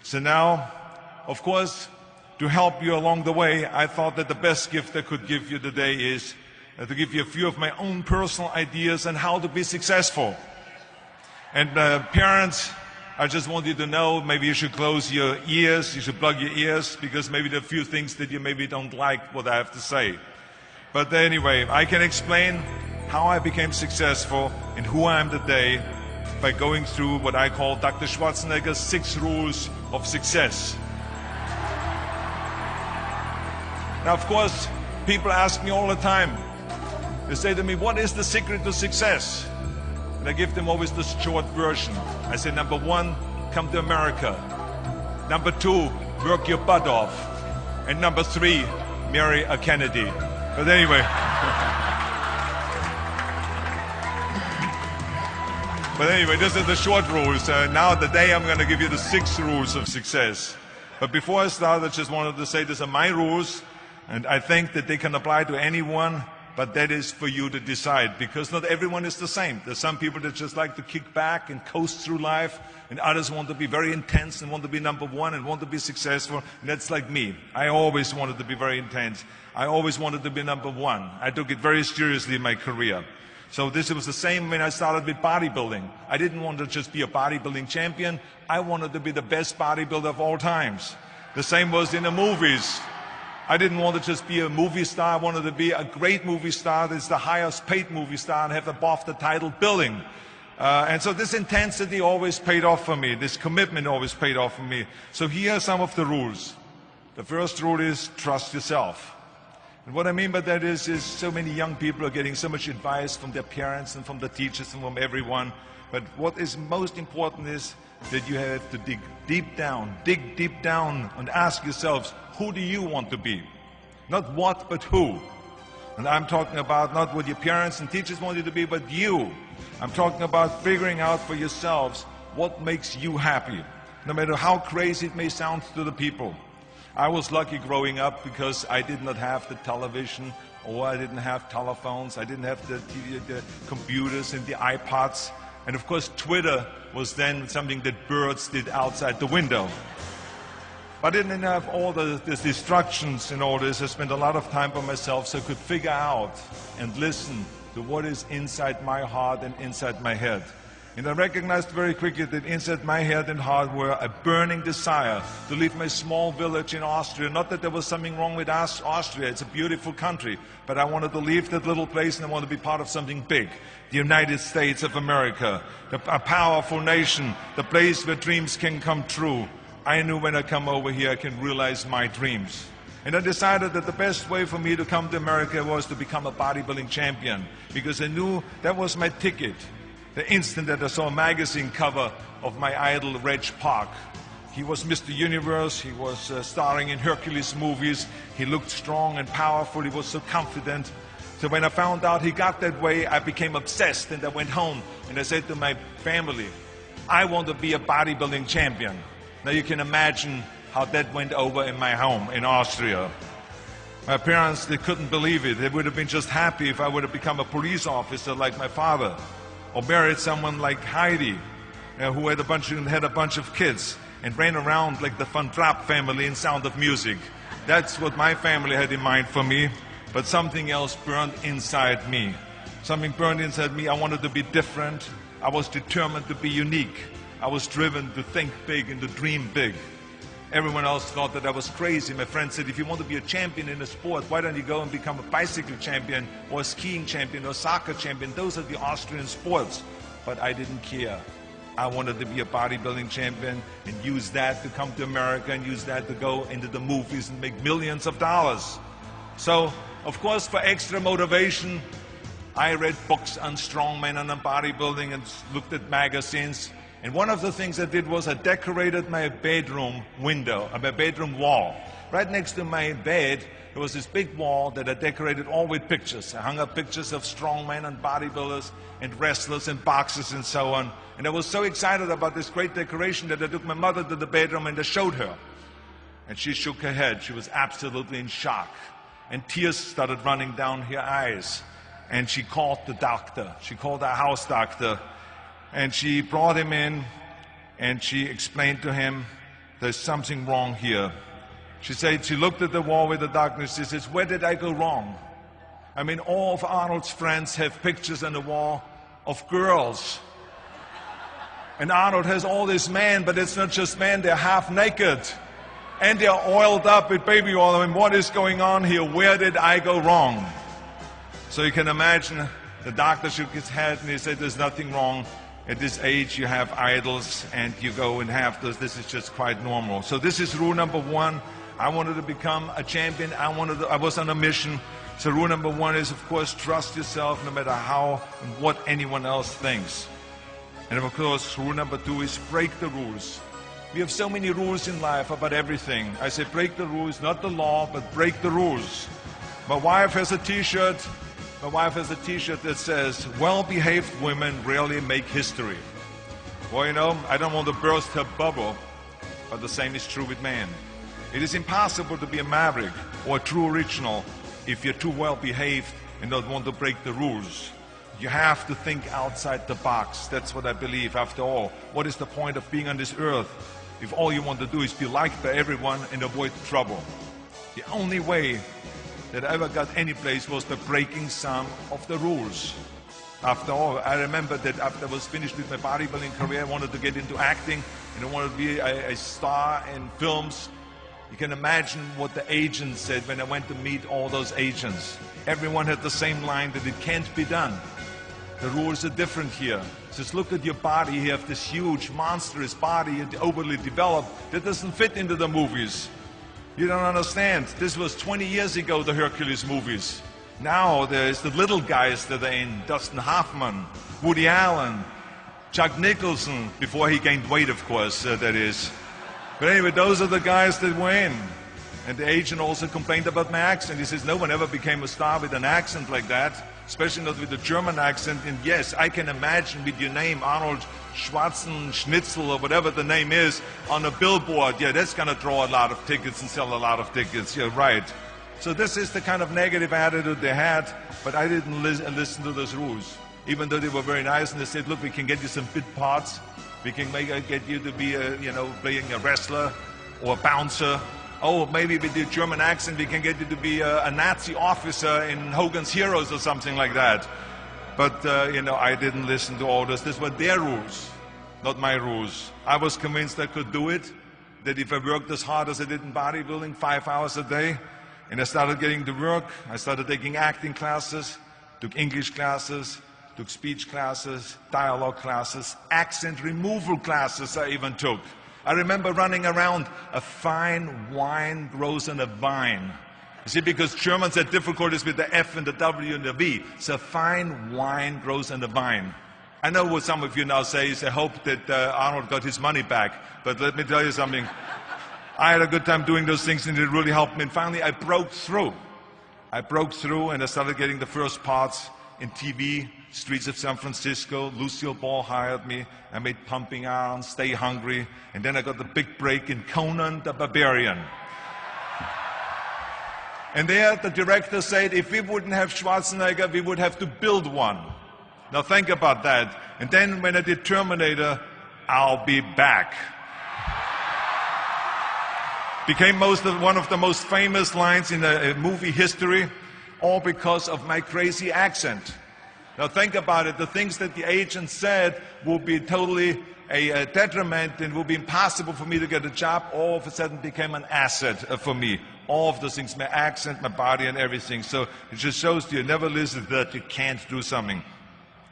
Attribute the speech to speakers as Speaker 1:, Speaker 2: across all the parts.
Speaker 1: So now, of course, to help you along the way, I thought that the best gift I could give you today is to give you a few of my own personal ideas on how to be successful. And parents, I just want you to know, maybe you should close your ears, you should plug your ears, because maybe there are a few things that you maybe don't like what I have to say. But anyway, I can explain how I became successful and who I am today by going through what I call Dr. Schwarzenegger's 6 rules of success. Now, of course, people ask me all the time, they say to me, what is the secret to success? And I give them always the short version. I say, number 1, come to America. Number 2, work your butt off. And number 3, marry a Kennedy. But anyway. But anyway, these are the short rules. Now today I'm going to give you the 6 rules of success. But before I start, I just wanted to say these are my rules, and I think that they can apply to anyone, but that is for you to decide, because not everyone is the same. There's some people that just like to kick back and coast through life, and others want to be very intense and want to be number 1 and want to be successful, and that's like me. I always wanted to be very intense. I always wanted to be number 1. I took it very seriously in my career. So this was the same when I started with bodybuilding. I didn't want to just be a bodybuilding champion. I wanted to be the best bodybuilder of all times. The same was in the movies. I didn't want to just be a movie star. I wanted to be a great movie star that's the highest paid movie star and have above the title billing. And so this intensity always paid off for me. This commitment always paid off for me. So here are some of the rules. The first rule is trust yourself. And what I mean by that is so many young people are getting so much advice from their parents and from the teachers and from everyone. But what is most important is that you have to dig deep down and ask yourselves, who do you want to be? Not what, but who. And I'm talking about not what your parents and teachers want you to be, but you. I'm talking about figuring out for yourselves what makes you happy, no matter how crazy it may sound to the people. I was lucky growing up because I did not have the television, or I didn't have telephones, I didn't have the computers and the iPods. And of course, Twitter was then something that birds did outside the window. But I didn't have all the distractions and all this. I spent a lot of time by myself so I could figure out and listen to what is inside my heart and inside my head. And I recognized very quickly that inside my head and heart were a burning desire to leave my small village in Austria. Not that there was something wrong with Austria, it's a beautiful country, but I wanted to leave that little place and I wanted to be part of something big. The United States of America, a powerful nation, the place where dreams can come true. I knew when I come over here I can realize my dreams. And I decided that the best way for me to come to America was to become a bodybuilding champion, because I knew that was my ticket. The instant that I saw a magazine cover of my idol, Reg Park. He was Mr. Universe, he was starring in Hercules movies, he looked strong and powerful, he was so confident. So when I found out he got that way, I became obsessed, and I went home and I said to my family, I want to be a bodybuilding champion. Now you can imagine how that went over in my home in Austria. My parents, they couldn't believe it. They would have been just happy if I would have become a police officer like my father, or married someone like Heidi, who had a bunch of kids and ran around like the Van Trapp family in Sound of Music. That's what my family had in mind for me, but something else burned inside me. Something burned inside me. I wanted to be different. I was determined to be unique. I was driven to think big and to dream big. Everyone else thought that I was crazy. My friend said, if you want to be a champion in a sport, why don't you go and become a bicycle champion or a skiing champion or a soccer champion? Those are the Austrian sports. But I didn't care. I wanted to be a bodybuilding champion and use that to come to America and use that to go into the movies and make millions of dollars. So, of course, for extra motivation, I read books on strongman and on bodybuilding and looked at magazines. And one of the things I did was I decorated my bedroom window, my bedroom wall. Right next to my bed, there was this big wall that I decorated all with pictures. I hung up pictures of strongmen and bodybuilders and wrestlers and boxers and so on. And I was so excited about this great decoration that I took my mother to the bedroom and I showed her. And she shook her head. She was absolutely in shock. And tears started running down her eyes. And she called the doctor. She called our house doctor. And she brought him in and she explained to him there's something wrong here. She said she looked at the wall with the darkness. She says, where did I go wrong? I mean, all of Arnold's friends have pictures on the wall of girls. And Arnold has all these men, but it's not just men, they're half naked. And they're oiled up with baby oil. I mean, what is going on here? Where did I go wrong? So you can imagine the doctor shook his head and he said, there's nothing wrong. At this age, you have idols and you go and have those. This is just quite normal. So this is rule number one. I wanted to become a champion. I was on a mission. So rule number one is, of course, trust yourself no matter how and what anyone else thinks. And of course, rule number two is break the rules. We have so many rules in life about everything. I say break the rules, not the law, but break the rules. My wife has a t-shirt. My wife has a t-shirt that says, well-behaved women rarely make history. Well, you know, I don't want to burst her bubble, but the same is true with men. It is impossible to be a maverick or a true original if you're too well-behaved and don't want to break the rules. You have to think outside the box. That's what I believe. After all, what is the point of being on this earth if all you want to do is be liked by everyone and avoid trouble? The only way that I ever got any place was by breaking some of the rules. After all, I remember that after I was finished with my bodybuilding career, I wanted to get into acting and I wanted to be a star in films. You can imagine what the agents said when I went to meet all those agents. Everyone had the same line that it can't be done. The rules are different here. Just look at your body. You have this huge, monstrous body, overly developed, that doesn't fit into the movies. You don't understand. This was 20 years ago, the Hercules movies. Now there's the little guys that are in. Dustin Hoffman, Woody Allen, Jack Nicholson, before he gained weight, of course, that is. But anyway, those are the guys that were in. And the agent also complained about my accent. He says, no one ever became a star with an accent like that, especially not with a German accent. And yes, I can imagine with your name, Arnold Schwarzenegger or whatever the name is, on a billboard. Yeah, that's going to draw a lot of tickets and sell a lot of tickets. Yeah, right. So this is the kind of negative attitude they had, but I didn't listen to those rules. Even though they were very nice and they said, look, we can get you some bit parts. We can get you to be, playing a wrestler or a bouncer. Oh, maybe with your German accent, we can get you to be a Nazi officer in Hogan's Heroes or something like that. But, I didn't listen to all this. These were their rules, not my rules. I was convinced I could do it, that if I worked as hard as I did in bodybuilding, 5 hours a day, and I started getting to work, I started taking acting classes, took English classes, took speech classes, dialogue classes, accent removal classes I even took. I remember running around, a fine wine grows on a vine. You see, because Germans had difficulties with the F and the W and the V. So fine wine grows on a vine. I know what some of you now say is, I hope that Arnold got his money back. But let me tell you something. I had a good time doing those things and it really helped me. And finally, I broke through. I broke through and I started getting the first parts in TV, streets of San Francisco. Lucille Ball hired me. I made Pumping Iron, Stay Hungry. And then I got the big break in Conan the Barbarian. And there the director said, if we wouldn't have Schwarzenegger, we would have to build one. Now think about that. And then when I did Terminator, I'll be back. Became one of the most famous lines in movie history, all because of my crazy accent. Now think about it. The things that the agent said will be totally a detriment and will be impossible for me to get a job, all of a sudden became an asset for me. All of those things, my accent, my body and everything. So it just shows you never listen that you can't do something.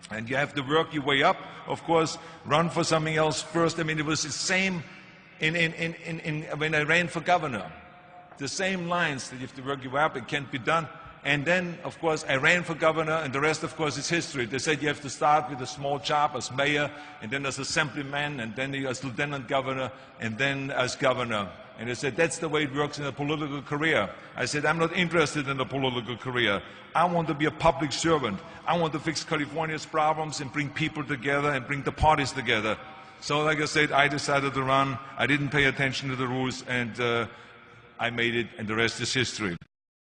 Speaker 1: And you have to work your way up. Of course, run for something else first. I mean, it was the same when I ran for governor. The same lines that you have to work your way up, it can't be done. And then, of course, I ran for governor, and the rest, of course, is history. They said you have to start with a small job as mayor, and then as assemblyman, and then as lieutenant governor, and then as governor. And they said, that's the way it works in a political career. I said, I'm not interested in a political career. I want to be a public servant. I want to fix California's problems and bring people together and bring the parties together. So, like I said, I decided to run. I didn't pay attention to the rules, and I made it, and the rest is history.